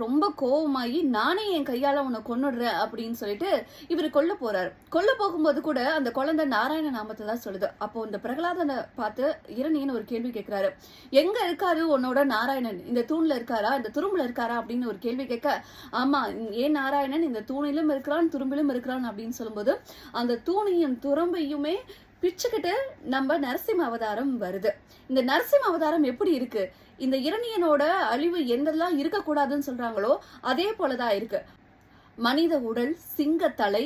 ரொம்ப கோவமாயி நானே என் கையால உன்னை கொன்னுடுறேன் அப்படின்னு சொல்லிட்டு இவர் கொல்ல போறாரு. கொல்ல போகும்போது கூட அந்த குழந்தை நாராயண நாமத்தை தான் சொல்லுது. அப்போ இந்த பிரகலாதனை பார்த்து இரணியன் ஒரு கேள்வி கேட்கிறாரு. எங்க இருக்காரு உன்னோட நாராயணன்? இந்த தூண்ல இருக்காரா, இந்த துரும்புல இருக்காரா அப்படின்னு ஒரு கேள்வி கேட்க, ஆமா ஏன் நாராயணன் இந்த தூணிலும் இருக்கிறான் துரும்பிலும் இருக்கிறான் அப்படின்னு சொல்லும்போது அந்த தூணையும் துரும்பையுமே பிச்சுக்கிட்டு நம்ம நரசிம்ம அவதாரம் வருது. இந்த நரசிம்ம அவதாரம் எப்படி இருக்கு? இந்த இரணியனோட அழிவு எந்தெல்லாம் இருக்கக்கூடாதுன்னு சொல்றாங்களோ அதே போலதான் இருக்கு. மனித உடல், சிங்கத்தலை,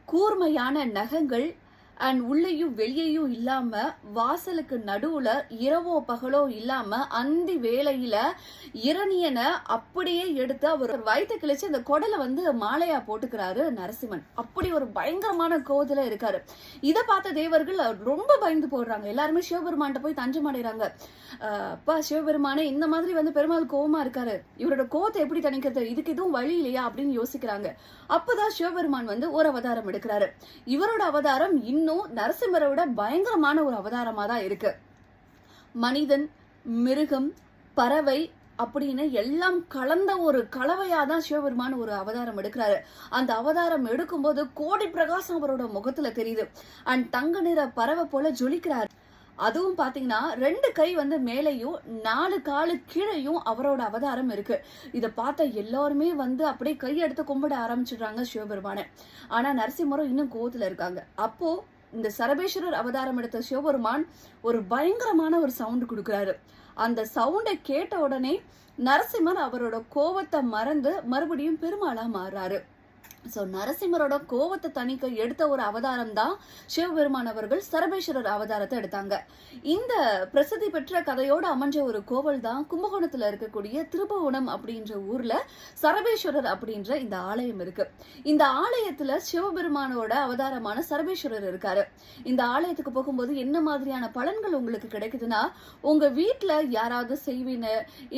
கூர்மையான நகங்கள் அண்ட் உள்ளேயும் வெளியேயும் இல்லாம வாசலுக்கு நடுவுல இரவோ பகலோ இல்லாம அந்தி வேளையில இரணியனை அப்படியே எடுத்து அவர் வயிற்று கிழிச்சு அந்த குடலை மாலையா போட்டுக்கிறாரு நரசிம்மன். அப்படி ஒரு பயங்கரமான கோவத்துல இருக்காரு. இதை பார்த்த தேவர்கள் ரொம்ப பயந்து போடுறாங்க. எல்லாருமே சிவபெருமான்கிட்ட போய் தஞ்சம் அடைறாங்க. அப்பா சிவபெருமானே, இந்த மாதிரி பெருமாள் கோவமா இருக்காரு, இவரோட கோவத்தை எப்படி தணிக்கிறது, இதுக்கு எதுவும் வழி இல்லையா அப்படின்னு யோசிக்கிறாங்க. அப்பதான் சிவபெருமான் ஒரு அவதாரம் எடுக்கிறாரு. இவரோட அவதாரம் இன்னும் நரசிம்மரை விட பயங்கரமான ஒரு அவதாரமா தான் இருக்கு. மனிதன், மிருகம், பறவை அப்படின்னு எல்லாம் கலந்த ஒரு கலவையாதான் சிவபெருமான் ஒரு அவதாரம் எடுக்கிறாரு. அந்த அவதாரம் எடுக்கும்போது கோடி பிரகாசம் அவரோட முகத்துல தெரியுது. அண்ட் தங்க நிற பறவை போல ஜொலிக்கிறாரு. அதுவும் பாத்தீங்கன்னா 2 கை மேலையும் 4 காலு கீழையும் அவரோட அவதாரம் இருக்கு. இதை பார்த்த எல்லாருமே அப்படியே கை எடுத்து கும்பிட ஆரம்பிச்சிடுறாங்க சிவபெருமான. ஆனா நரசிம்மரும் இன்னும் கோவத்துல இருக்காங்க. அப்போ இந்த சரபேஸ்வரர் அவதாரம் எடுத்த சிவபெருமான் ஒரு பயங்கரமான ஒரு சவுண்ட் கொடுக்கிறாரு. அந்த சவுண்டை கேட்ட உடனே நரசிம்மர் அவரோட கோவத்தை மறந்து மறுபடியும் பெருமாளா மாறுறாரு. சோ நரசிம்மரோட கோவத்தை தணிக்க எடுத்த ஒரு அவதாரம் தான் சிவபெருமான் அவர்கள் சரபேஸ்வரர் அவதாரத்தை எடுத்தாங்க. இந்த பிரசித்தி பெற்ற கதையோடு அமைஞ்ச ஒரு கோவில் தான் கும்பகோணத்துல இருக்கக்கூடிய திருபுவனம் அப்படின்ற ஊர்ல சரபேஸ்வரர் அப்படின்ற இந்த ஆலயம் இருக்கு. இந்த ஆலயத்துல சிவபெருமானோட அவதாரமான சரபேஸ்வரர் இருக்காரு. இந்த ஆலயத்துக்கு போகும்போது என்ன மாதிரியான பலன்கள் உங்களுக்கு கிடைக்குதுன்னா, உங்க வீட்டுல யாராவது செய்வீங்க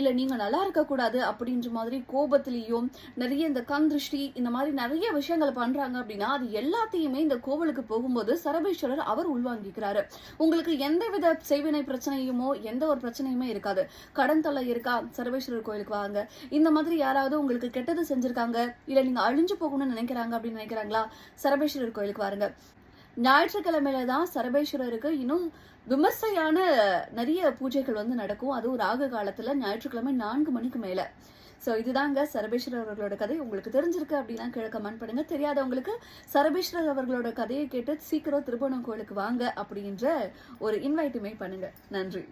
இல்ல நீங்க நல்லா இருக்க கூடாது அப்படின்ற மாதிரி கோபத்திலையும் நிறைய இந்த கண் திருஷ்டி இந்த மாதிரி நிறைய விஷயங்கள் பண்றாங்க அப்படின்னா அது எல்லாத்தையுமே இந்த கோவிலுக்கு போகும்போது சரபேஸ்வரர் அவர் உள்வாங்கிக்கிறாரு. உங்களுக்கு எந்தவித செய்வினை பிரச்சனையுமோ எந்த ஒரு பிரச்சனையுமே இருக்காது. கடன் தொல்லை இருக்கா, சரபேஸ்வரர் கோயிலுக்கு வாங்க. இந்த மாதிரி யாராவது உங்களுக்கு கெட்டது செஞ்சிருக்காங்க இல்ல நீங்க அழிஞ்சு போகணும்னு நினைக்கிறாங்க அப்படின்னு நினைக்கிறாங்களா, சரபேஸ்வரர் கோயிலுக்கு வாருங்க. ஞாயிற்றுக்கிழமையில தான் சரபேஸ்வரருக்கு இன்னும் விமர்சையான நிறைய பூஜைகள் நடக்கும். அதுவும் ராகு காலத்துல ஞாயிற்றுக்கிழமை 4 மணிக்கு மேல. சோ இதுதாங்க சரபேஸ்வரர் அவர்களோட கதை. உங்களுக்கு தெரிஞ்சிருக்கு அப்படின்னா கீழே கமெண்ட் பண்ணுங்க. தெரியாதவங்களுக்கு சரபேஸ்வரர் அவர்களோட கதையை கேட்டு சீக்கிரம் திருபுவனம் கோயிலுக்கு வாங்க அப்படின்ற ஒரு இன்வைட்டுமே பண்ணுங்க. நன்றி.